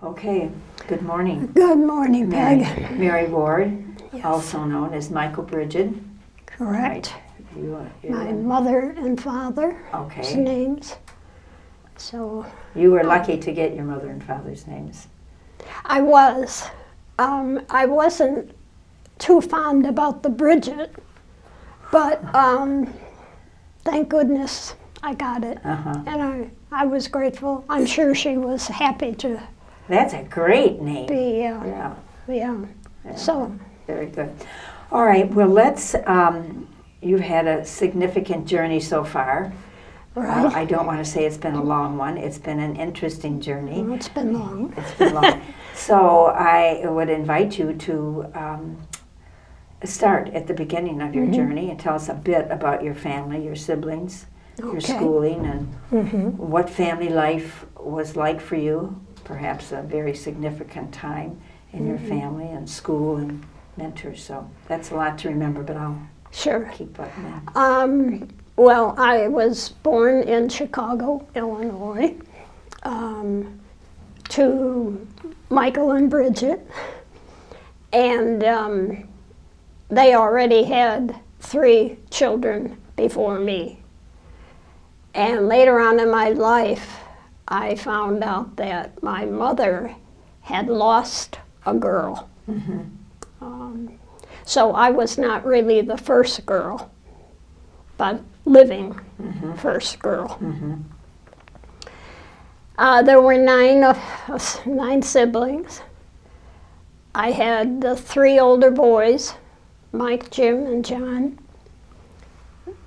Okay, good morning. Good morning, Peg. Mary Ward, Yes. also known as Michael Bridget. Correct. You, My mother and father's okay. names. So You were lucky to get your mother and father's names. I was. I wasn't too fond about the Bridget, but thank goodness I got it. And I was grateful. I'm sure she was happy to That's a great name. be, Yeah. So, Very good. All right, well, let's, you've had a significant journey so far. right. I don't want to say it's been a long one. It's been an interesting journey. Well, it's been long. It's been long. So I would invite you to start at the beginning of your journey and tell us a bit about your family, your siblings, your Okay. schooling, and what family life was like for you. Perhaps a very significant time in your family and school and mentors. So that's a lot to remember, but I'll Sure. keep up now. Well, I was born in Chicago, Illinois, to Michael and Bridget, and they already had 3 children before me. And later on in my life, I found out that my mother had lost a girl. So I was not really the first girl, but living first girl. There were 9 of us, 9 siblings. I had the 3 older boys, Mike, Jim, and John.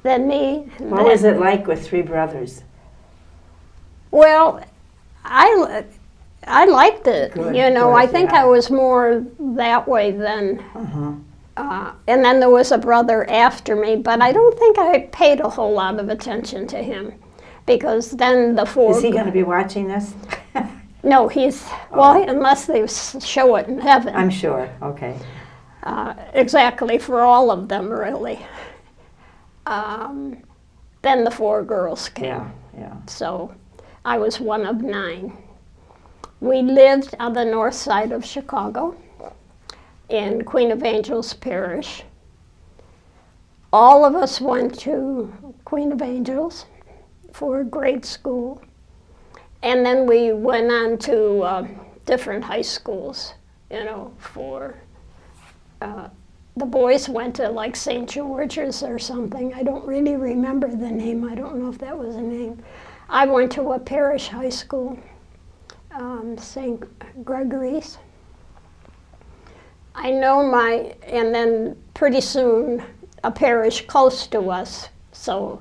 Then me. What was it like with 3 brothers? Well, I liked it. Good, you know, good, I think yeah. I was more that way than. And then there was a brother after me, but I don't think I paid a whole lot of attention to him, because then the 4. Is he going to be watching this? No, he's well, unless they show it in heaven. I'm sure. Okay. Exactly, for all of them, really. Then the 4 girls came. Yeah. So I was one of 9. We lived on the north side of Chicago in Queen of Angels Parish. All of us went to Queen of Angels for grade school. And then we went on to different high schools, you know, for the boys went to like St. George's or something. I don't really remember the name. I don't know if that was a name. I went to a parish high school, St. Gregory's. I know and then pretty soon a parish close to us, so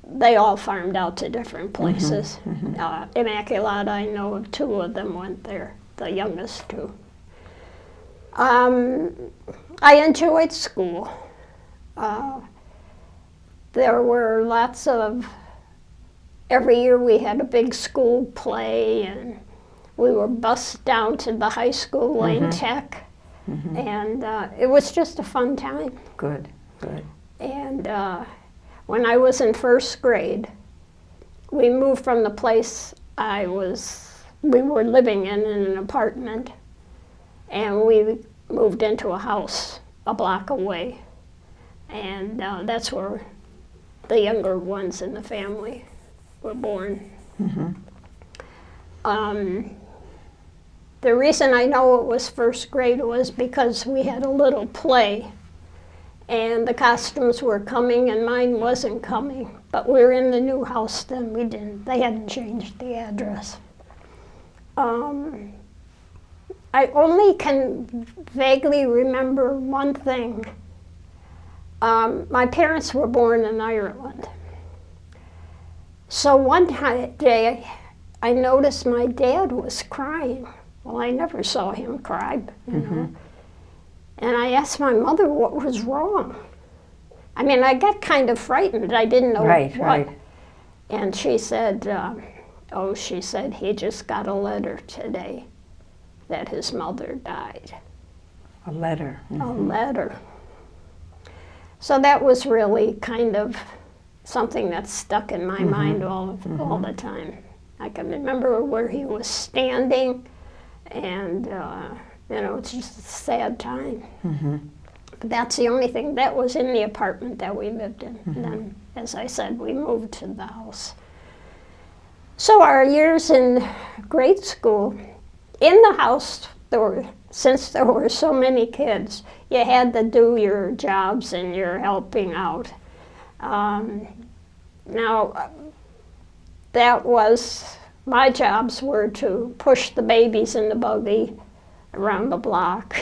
they all farmed out to different places. Immaculata, I know of 2 of them went there, the youngest 2. I enjoyed school. There were lots of, every year we had a big school play, and we were bused down to the high school, Lane Tech, and it was just a fun time. Good. And when I was in 1st grade, we moved from the place we were living in an apartment, and we moved into a house a block away. And that's where the younger ones in the family were born. The reason I know it was 1st grade was because we had a little play, and the costumes were coming and mine wasn't coming. But we were in the new house then. They hadn't changed the address. I only can vaguely remember one thing. My parents were born in Ireland. So one day I noticed my dad was crying. Well, I never saw him cry, you know. And I asked my mother what was wrong. I mean, I got kind of frightened. I didn't know what. Right. And she said, she said, he just got a letter today that his mother died. A letter. A letter. So that was really kind of something that stuck in my mind all the time. I can remember where he was standing. And, it's just a sad time. Mm-hmm. But that's the only thing. That was in the apartment that we lived in. And then, as I said, we moved to the house. So our years in grade school, in the house, since there were so many kids, you had to do your jobs and your helping out. Now, my jobs were to push the babies in the buggy around the block.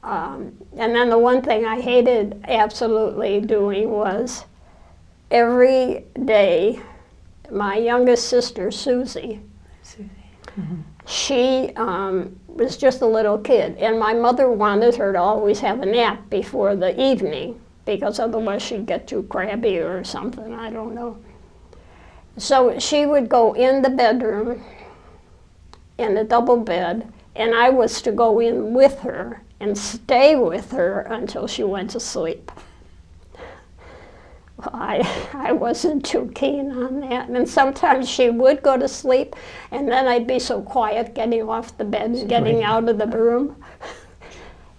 And then the one thing I hated absolutely doing was every day, my youngest sister, Susie, she was just a little kid, and my mother wanted her to always have a nap before the evening, because otherwise she'd get too crabby or something, I don't know. So she would go in the bedroom in a double bed, and I was to go in with her and stay with her until she went to sleep. Well, I wasn't too keen on that. And sometimes she would go to sleep, and then I'd be so quiet getting off the bed and getting out of the room.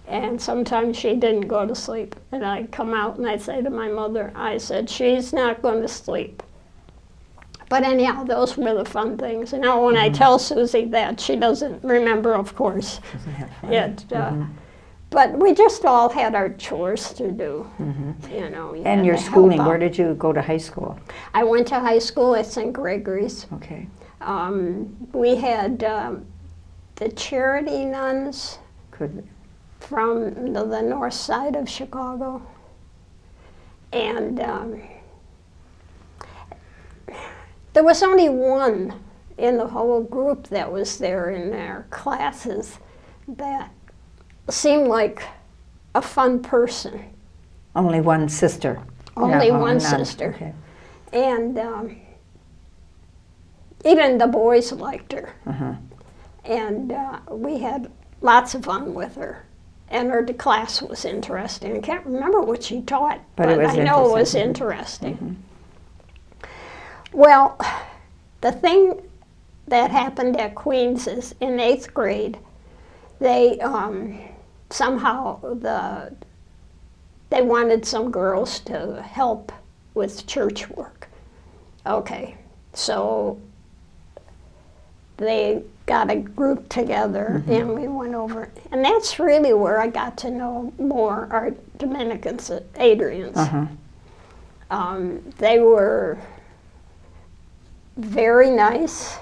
And sometimes she didn't go to sleep. And I'd come out and I'd say to my mother, I said, she's not going to sleep. But anyhow, those were the fun things. And now when I tell Susie that, she doesn't remember, of course. But we just all had our chores to do, And your schooling, where did you go to high school? I went to high school at St. Gregory's. Okay. We had the charity nuns from the north side of Chicago. And there was only one in the whole group that was there in their classes that seemed like a fun person. Only one sister? Only one sister. Okay. And even the boys liked her. And we had lots of fun with her. And her class was interesting. I can't remember what she taught, but I know it was interesting. Well, the thing that happened at Queens is in 8th grade, they somehow they wanted some girls to help with church work. Okay, so they got a group together and we went over, and that's really where I got to know more our Dominicans, Adrians. They were very nice.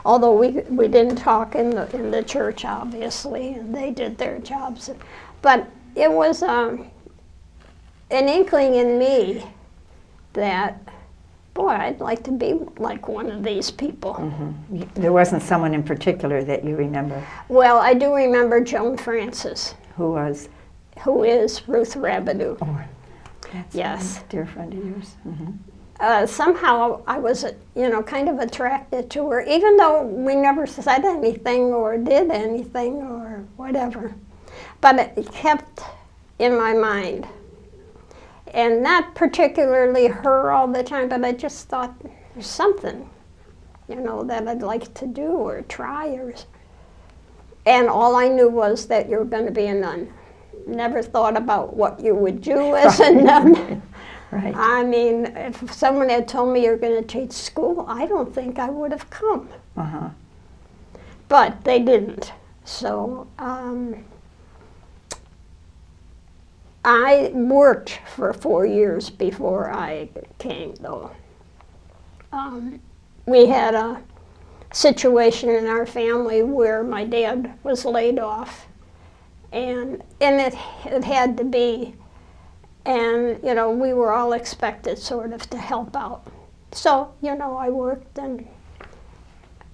Although we didn't talk in the church, obviously, and they did their jobs. But it was an inkling in me that, boy, I'd like to be like one of these people. There wasn't someone in particular that you remember? Well, I do remember Joan Francis. Who was? Who is Ruth Rabideau. Oh, that's a dear friend of yours. Somehow I was, kind of attracted to her, even though we never said anything or did anything or whatever. But it kept in my mind. And not particularly her all the time, but I just thought there's something, that I'd like to do or try. And all I knew was that you were going to be a nun. Never thought about what you would do as a nun. Right. I mean, if someone had told me you're going to teach school, I don't think I would have come. But they didn't. So I worked for 4 years before I came, though. We had a situation in our family where my dad was laid off, and it had to be. And, we were all expected sort of to help out. So, I worked, and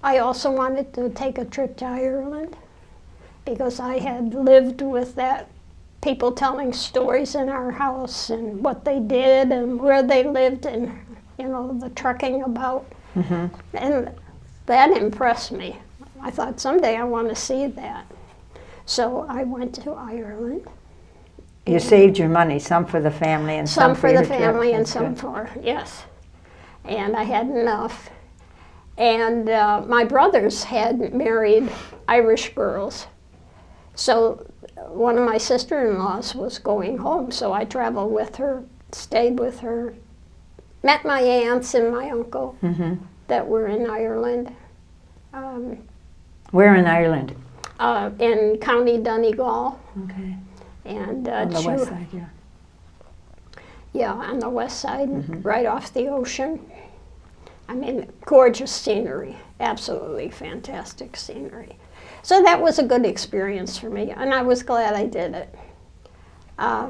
I also wanted to take a trip to Ireland because I had lived with that, people telling stories in our house and what they did and where they lived and, the trucking about. And that impressed me. I thought someday I want to see that. So I went to Ireland. You saved your money, some for the family and some for the your trip. family and That's some good. for, yes. And I had enough. And my brothers had married Irish girls. So one of my sister-in-laws was going home, so I traveled with her, stayed with her, met my aunts and my uncle that were in Ireland. Where in Ireland? In County Donegal. Okay. And On the west side, yeah. Yeah, on the west side, right off the ocean. I mean, gorgeous scenery, absolutely fantastic scenery. So that was a good experience for me, and I was glad I did it.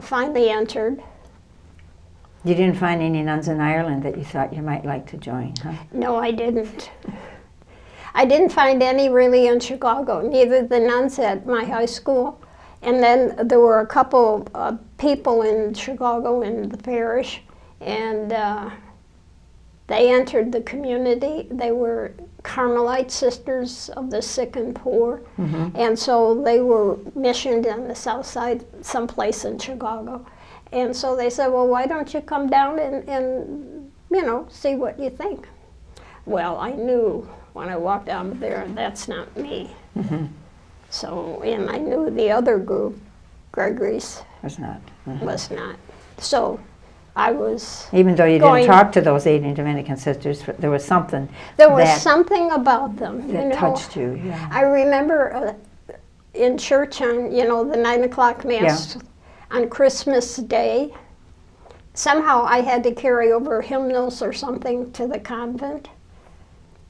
Finally entered. You didn't find any nuns in Ireland that you thought you might like to join, huh? No, I didn't. I didn't find any really in Chicago, neither the nuns at my high school. And then there were a couple of people in Chicago in the parish, and they entered the community. They were Carmelite Sisters of the Sick and Poor, and so they were missioned on the south side, someplace in Chicago. And so they said, well, why don't you come down and you know, see what you think? Well, I knew when I walked down there, that's not me. So, and I knew the other group, Gregory's, Was not. was not. So I was Even though you going- didn't talk to those Adrian Dominican sisters, there was something There was that, something about them, you that know. touched you. Yeah. I remember in church on, you know, the 9 o'clock mass on Christmas Day. Somehow I had to carry over hymnals or something to the convent.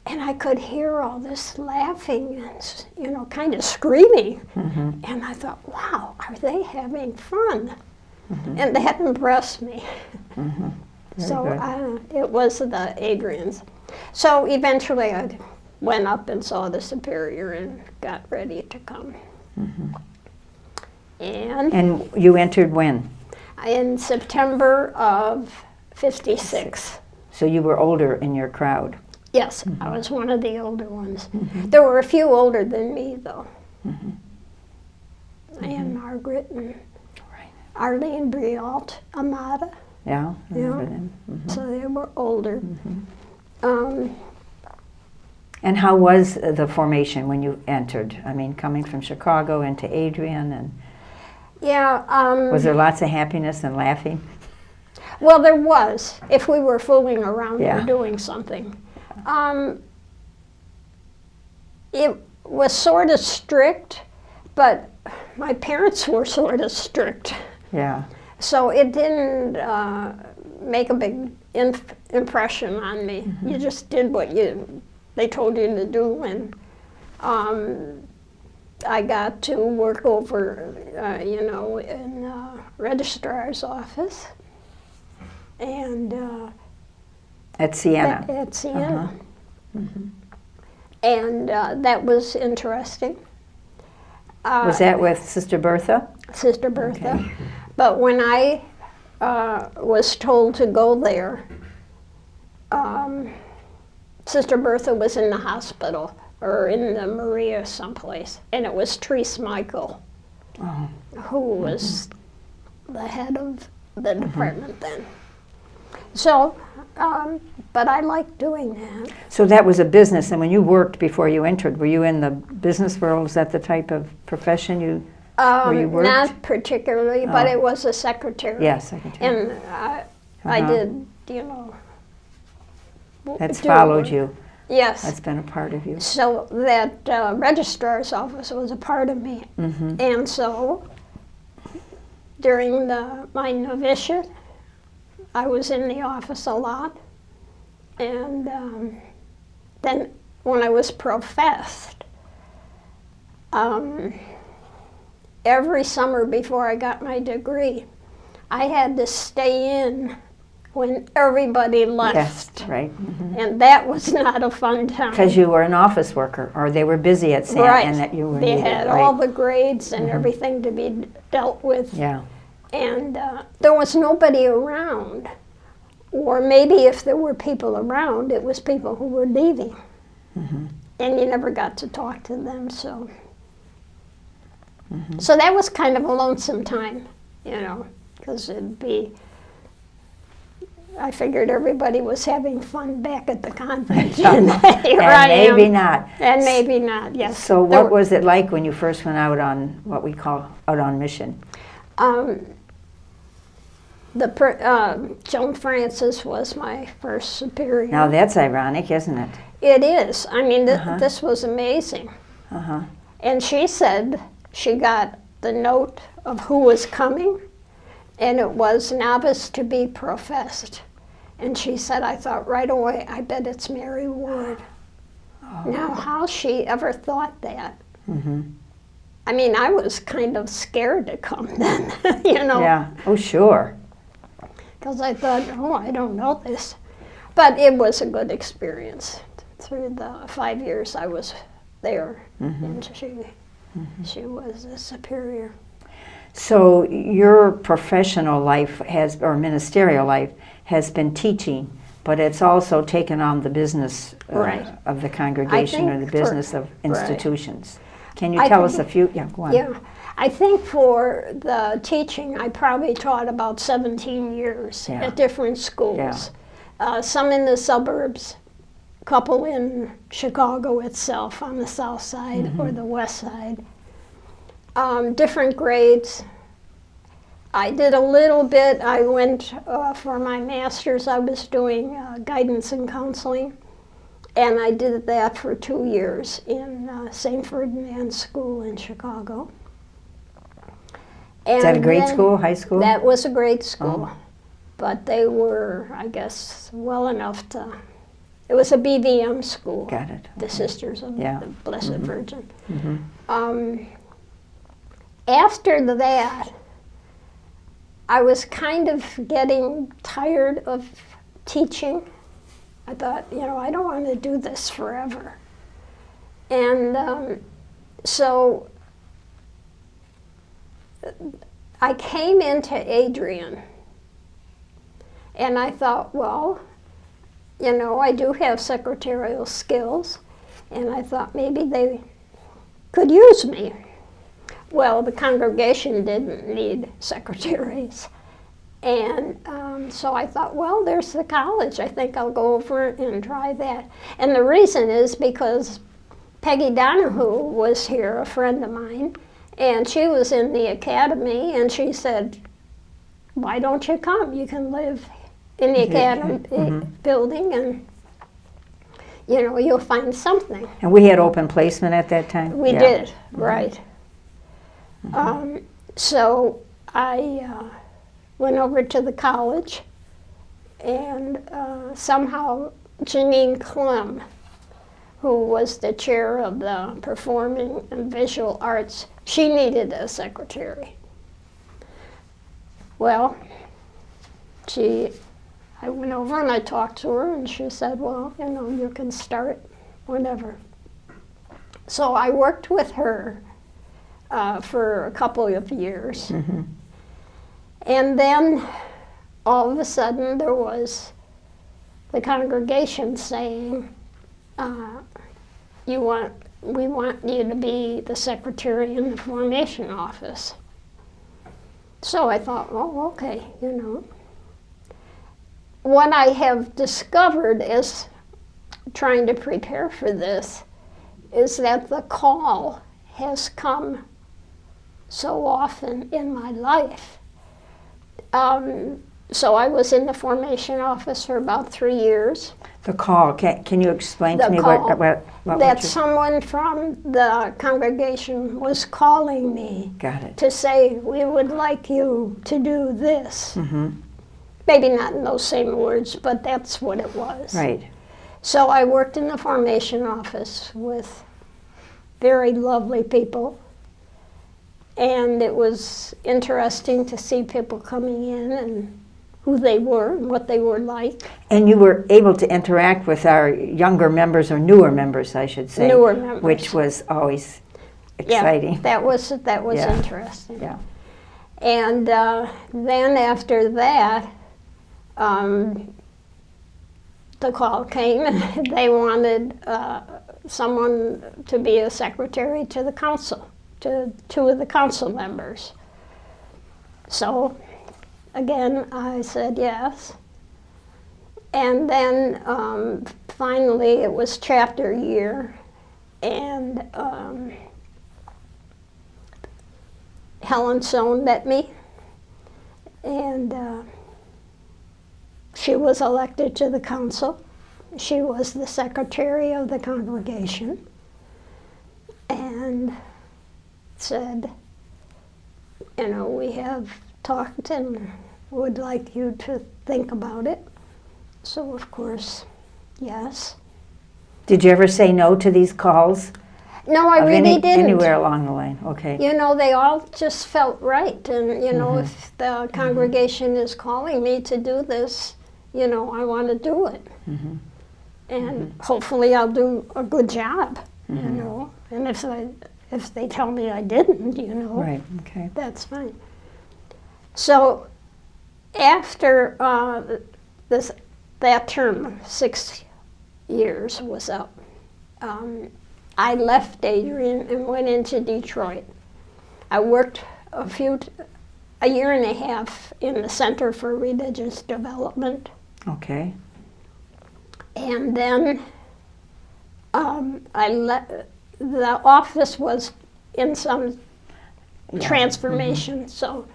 And I could hear all this laughing and, you know, kind of screaming. And I thought, wow, are they having fun? And that impressed me. So it was the Adrians. So eventually I went up and saw the superior and got ready to come. And you entered when? In September of 56. So you were older in your crowd. Yes, I was one of the older ones. There were a few older than me, though. And Margaret and Arlene Brialt, Amada. Yeah, I Yeah. remember them. So they were older. And how was the formation when you entered? I mean, coming from Chicago into Adrian, and Yeah. was there lots of happiness and laughing? Well, there was, if we were fooling around Yeah. or doing something. It was sort of strict, but my parents were sort of strict. Yeah. So it didn't make a big impression on me. You just did what they told you to do, and I got to work over, you know, in registrar's office, and At Siena. at Siena. And that was interesting. Was that with Sister Bertha? Sister Bertha. Okay. But when I was told to go there, Sister Bertha was in the hospital or in the Maria someplace, and it was Therese Michael who was the head of the department then. So, but I liked doing that. So that was a business, and when you worked before you entered, were you in the business world? Is that the type of profession where you worked? Not particularly, but Oh. it was a secretary. Yes, secretary. And I did, you know. That's do followed work. you. Yes. That's been a part of you. So that registrar's office was a part of me. And so during my novitiate, I was in the office a lot. And then when I was professed, every summer before I got my degree, I had to stay in when everybody left. Yes, right. And that was not a fun time. Because you were an office worker, or they were busy at Siena, Right. and that you were They needed, had right? all the grades and everything to be dealt with. Yeah. And there was nobody around. Or maybe if there were people around, it was people who were leaving. And you never got to talk to them, so. So that was kind of a lonesome time, you know, because it'd be I figured everybody was having fun back at the convent. And here I am. maybe not. And maybe not, yes. So what was it like when you first went out on what we call out on mission? Joan Francis was my first superior. Now that's ironic, isn't it? It is. I mean, this was amazing. Uh-huh. And she said she got the note of who was coming, and it was novice to be professed. And she said, I thought right away, I bet it's Mary Ward. Oh. Now, how she ever thought that? Mm-hmm. I mean, I was kind of scared to come then, you know. Yeah, oh sure. Because I thought, oh, I don't know this. But it was a good experience. Through the 5 years I was there, and she was a superior. So your professional life or ministerial life has been teaching, but it's also taken on the business of the congregation or the business of institutions. Right. Can you tell us a few? Yeah, go on. Yeah, I think for the teaching, I probably taught about 17 years at different schools. Yeah. Some in the suburbs, a couple in Chicago itself on the south side or the west side. Different grades. I did a little bit. I went for my master's. I was doing guidance and counseling, and I did that for 2 years in St. Ferdinand School in Chicago. And is that a grade school, high school? That was a grade school, but they were, I guess, well enough to. It was a BVM school. Got it. The Sisters of the Blessed Virgin. After that, I was kind of getting tired of teaching. I thought, you know, I don't want to do this forever. And so I came into Adrian, and I thought, well, you know, I do have secretarial skills, and I thought maybe they could use me. Well, the congregation didn't need secretaries. And so I thought, well, there's the college. I think I'll go over and try that. And the reason is because Peggy Donahue was here, a friend of mine, and she was in the academy, and she said, why don't you come? You can live in the academy building, and you know, you'll find something. And we had open placement at that time? We did, right. So I went over to the college, and somehow Janine Clem, who was the chair of the Performing and Visual Arts, she needed a secretary. Well, I went over and I talked to her, and she said, well, you know, you can start whenever. So I worked with her for a couple of years. And then all of a sudden there was the congregation saying, we want you to be the secretary in the formation office. So I thought, oh, okay, you know. What I have discovered is, trying to prepare for this, is that the call has come so often in my life. So I was in the formation office for about 3 years. The call, can you explain to me what that someone from the congregation was calling me to say, we would like you to do this. Maybe not in those same words, but that's what it was. Right. So I worked in the formation office with very lovely people, and it was interesting to see people coming in and who they were and what they were like. And you were able to interact with our younger members, or newer members, I should say. Newer members. Which was always exciting. Yeah, that was interesting. Yeah. And then after that, the call came, and they wanted someone to be a secretary to the council, to 2 of the council members. So again, I said yes. And then finally it was chapter year, and Helen Sohn met me, and she was elected to the council. She was the secretary of the congregation, and said, you know, we have talked and would like you to think about it. So of course, yes. Did you ever say no to these calls? No, I really didn't. Anywhere along the line, okay. You know, they all just felt right. And, you know, if the congregation is calling me to do this, you know, I want to do it. And hopefully I'll do a good job, you know. And if they tell me I didn't, you know, right, okay. That's fine. So after that term, 6 years was up, I left Adrian and went into Detroit. I worked a year and a half in the Center for Religious Development. Okay. And then the office was in some transformation, so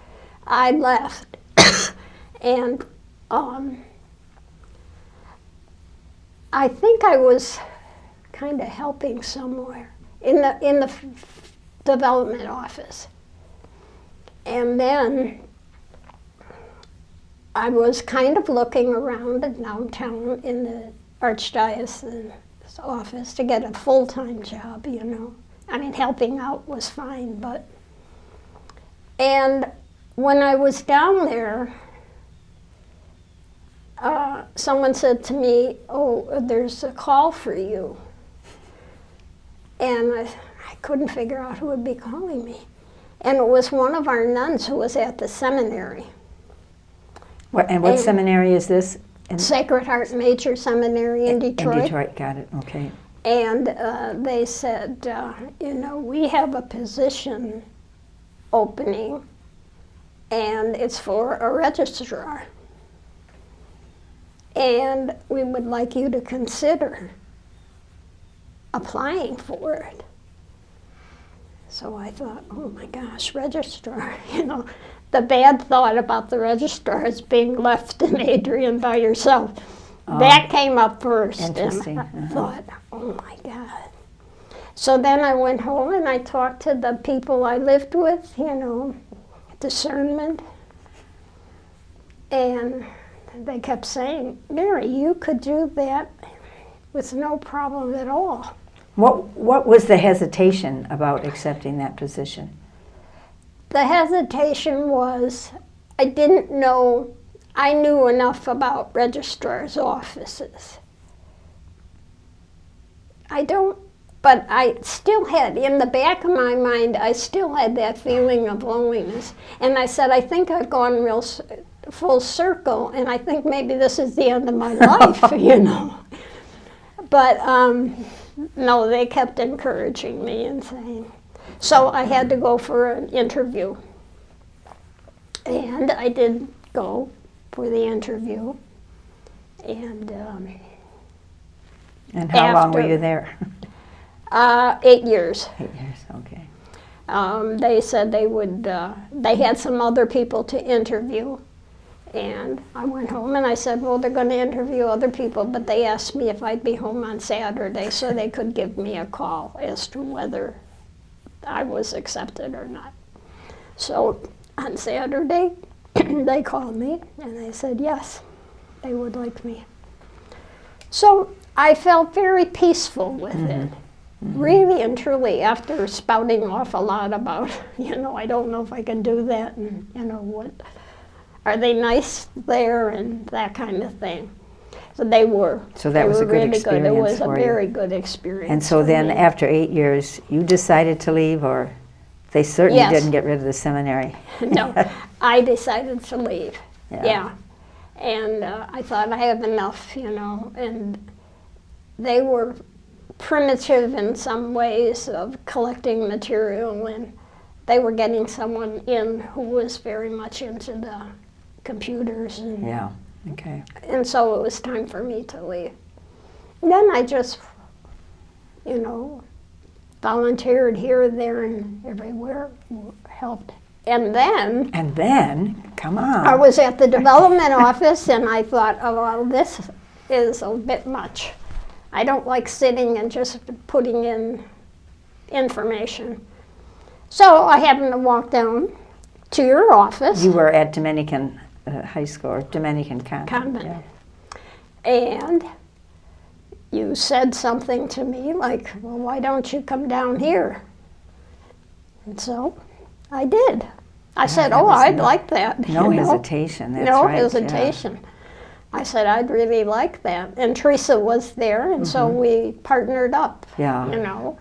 I left. And I think I was kind of helping somewhere in the development office. And then I was kind of looking around at downtown in the Archdiocese office to get a full-time job, you know. I mean, helping out was fine, but... And when I was down there, someone said to me, oh, there's a call for you. And I couldn't figure out who would be calling me. And it was one of our nuns who was at the seminary. What seminary is this? Sacred Heart Major Seminary in Detroit. In Detroit, got it, okay. And they said, you know, we have a position opening, and it's for a registrar. And we would like you to consider applying for it. So I thought, oh my gosh, registrar, you know. The bad thought about the registrar is being left in Adrian by yourself. That came up first. Interesting. And I thought, oh my God. So then I went home and I talked to the people I lived with, you know, discernment. And they kept saying, Mary, you could do that with no problem at all. What was the hesitation about accepting that position? The hesitation was I didn't know, I knew enough about registrars' offices. But I still had, in the back of my mind, I still had that feeling of loneliness. And I said, I think I've gone real full circle, and I think maybe this is the end of my life, you know. But no, they kept encouraging me and saying. So I had to go for an interview. And I did go for the interview. And how long were you there? 8 years. 8 years, okay. They said they would, they had some other people to interview. And I went home and I said, well, they're going to interview other people, but they asked me if I'd be home on Saturday so they could give me a call as to whether I was accepted or not. So on Saturday, they called me and they said, yes, they would like me. So I felt very peaceful with it. Really and truly, after spouting off a lot about, you know, I don't know if I can do that, and, you know, what, are they nice there, and that kind of thing. So they were. So that was a good experience. It was a for very you. good experience. And so then, after 8 years, you decided to leave, or they certainly didn't get rid of the seminary? No, I decided to leave. Yeah. And I thought I have enough, you know, and they were primitive in some ways of collecting material, and they were getting someone in who was very much into the computers and Okay. And so it was time for me to leave. And then I just, you know, volunteered here, there, and everywhere, helped. And then, come on. I was at the development office, and I thought, oh, well, this is a bit much. I don't like sitting and just putting in information. So I happened to walk down to your office. You were at Dominican High School, or Dominican Convent. Yeah. Yeah. And you said something to me like, well, why don't you come down here? And so I did. I said, oh, I'd like that. No you know? hesitation, that's no right. hesitation. Yeah. I said, I'd really like that. And Teresa was there, and so we partnered up, you know,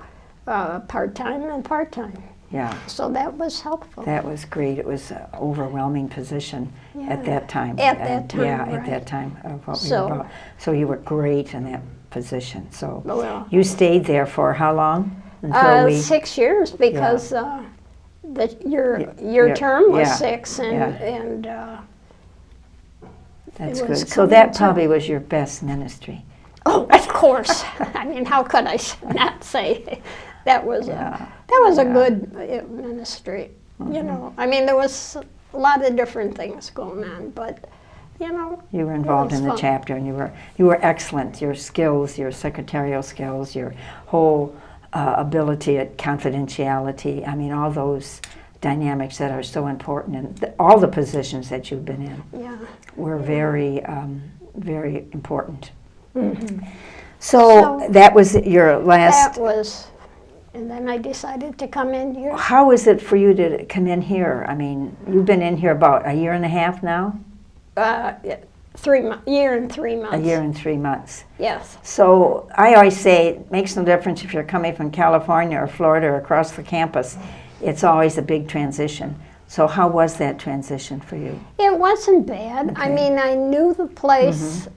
part-time and part-time. Yeah. So that was helpful. That was great. It was an overwhelming position at that time. At that time, yeah, right. at that time of what we were about. So you were great in that position. So well, you stayed there for how long? Until 6 years, because your term was 6, and that's good. So that probably was your best ministry. Oh, of course. I mean, how could I not say that was a good ministry? You know, I mean, there was a lot of different things going on, but you know, you were involved in the chapter, and you were excellent. Your skills, your secretarial skills, your whole ability at confidentiality. I mean, all those dynamics that are so important, and all the positions that you've been in were very, very important. So that was your last. That was, and then I decided to come in here. How is it for you to come in here? I mean, you've been in here about a year and a half now? 3 year and 3 months. A year and 3 months. Yes. So I always say it makes no difference if you're coming from California or Florida or across the campus. It's always a big transition. So how was that transition for you? It wasn't bad. Okay. I mean, I knew the place.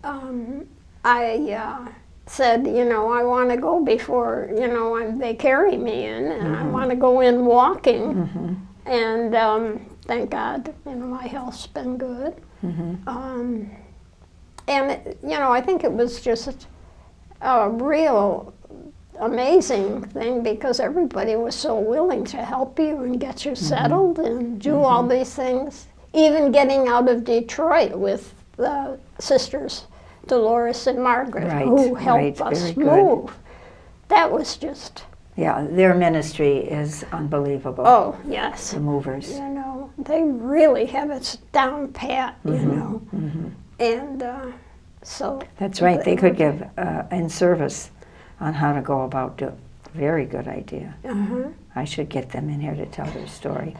I said, you know, I want to go before, you know, they carry me in, and I want to go in walking. And thank God, you know, my health's been good. And, you know, I think it was just a real amazing thing, because everybody was so willing to help you and get you settled and do all these things. Even getting out of Detroit with the sisters, Dolores and Margaret, who helped us move. That was just... Yeah, their ministry is unbelievable. Oh, yes. The movers. You know, they really have it down pat, you know. And so... That's right. They could give in service on how to go about it. Very good idea. I should get them in here to tell their story.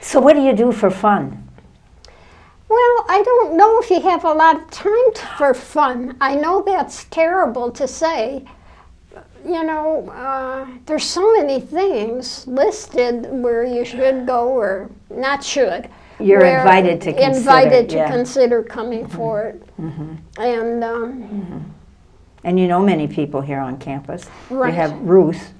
So what do you do for fun? Well, I don't know if you have a lot of time for fun. I know that's terrible to say. You know, there's so many things listed where you should go or not should. You're invited to consider. Invited to consider coming for it. And you know many people here on campus. Right. You have Ruth.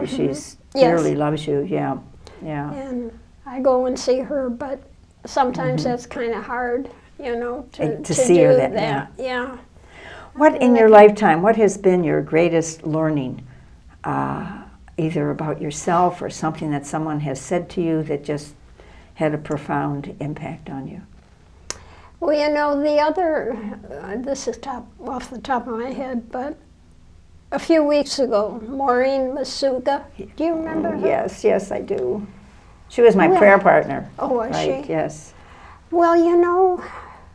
She's dearly loves you. Yeah. And I go and see her, but sometimes that's kind of hard, you know, to see do her that. Yeah. What in your lifetime, what has been your greatest learning, either about yourself or something that someone has said to you that just had a profound impact on you? Well, you know, the other, this is off the top of my head, but a few weeks ago, Maureen Masuga, do you remember her? Yes, I do. She was my prayer partner. Oh, was she? Yes. Well, you know,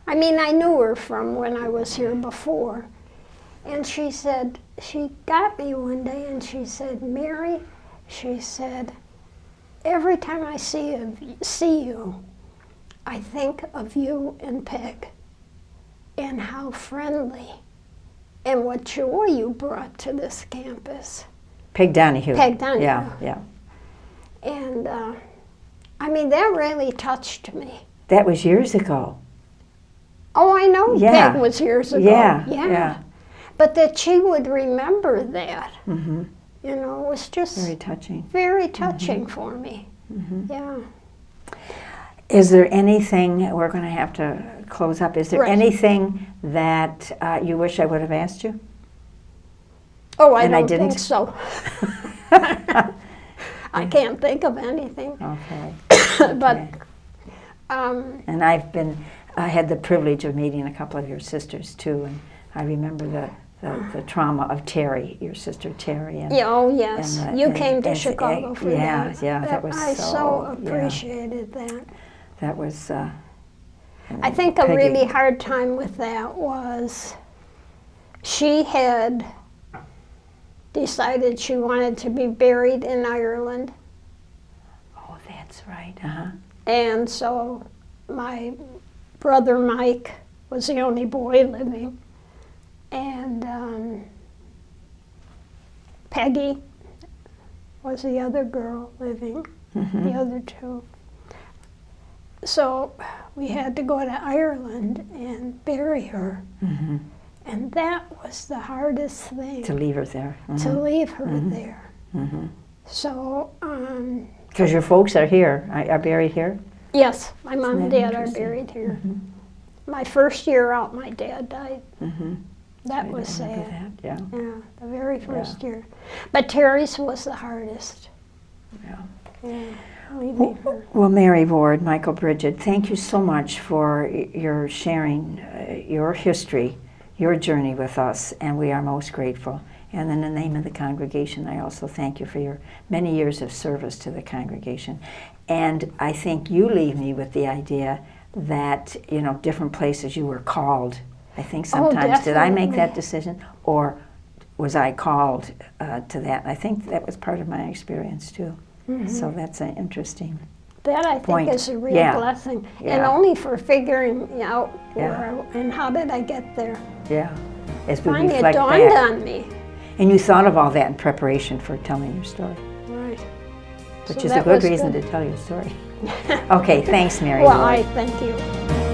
I mean, I knew her from when I was here before. And she said, she got me one day and she said, Mary, she said, every time I see you, I think of you and Peg and how friendly and what joy you brought to this campus. Peg Donahue. Peg Donahue. Yeah. And I mean, that really touched me. That was years ago. Oh, I know. Yeah. Peg was years ago. Yeah. But that she would remember that, you know, was just very touching. Very touching for me. Yeah. Is there anything, we're going to have to close up, is there Right. anything that you wish I would have asked you? Oh, I And I don't think didn't? so. I can't think of anything. Okay. But Okay. And I had the privilege of meeting a couple of your sisters too, and I remember the trauma of Terry, your sister Terry. And, yeah, oh yes, and, you came to Chicago for yeah, that. Yeah, that was I so yeah. appreciated that. That was. I think a Peggy. really hard time with that was she had decided she wanted to be buried in Ireland. Oh, that's right. Uh-huh. And so my brother Mike was the only boy living. And Peggy was the other girl living, the other two. So we had to go to Ireland and bury her. Mm-hmm. And that was the hardest thing, To leave her there. to leave her there. Mm-hmm. So, Because your folks are here, are buried here? yes, my mom Isn't and that dad are interesting? buried here. My first year out, my dad died. Mm-hmm. That I was remember sad. that, yeah. Yeah, the very first year. But Terry's was the hardest. Yeah. Yeah, leaving her. Well, Mary Ward, Michael Bridget, thank you so much for your sharing your history, your journey with us, and we are most grateful. And in the name of the congregation, I also thank you for your many years of service to the congregation. And I think you leave me with the idea that, you know, different places you were called. I think sometimes, did I make that definitely. decision, or was I called to that? I think that was part of my experience too. So that's an interesting. That I think point. is a real Yeah. blessing. And Yeah. only for figuring out Yeah. where and how did I get there. Yeah, as we Finally, it reflect dawned back. on me. And you thought of all that in preparation for telling your story, Right. which So is a that good was reason good. to tell your story. Okay, thanks, Mary. Well, Ward. I thank you.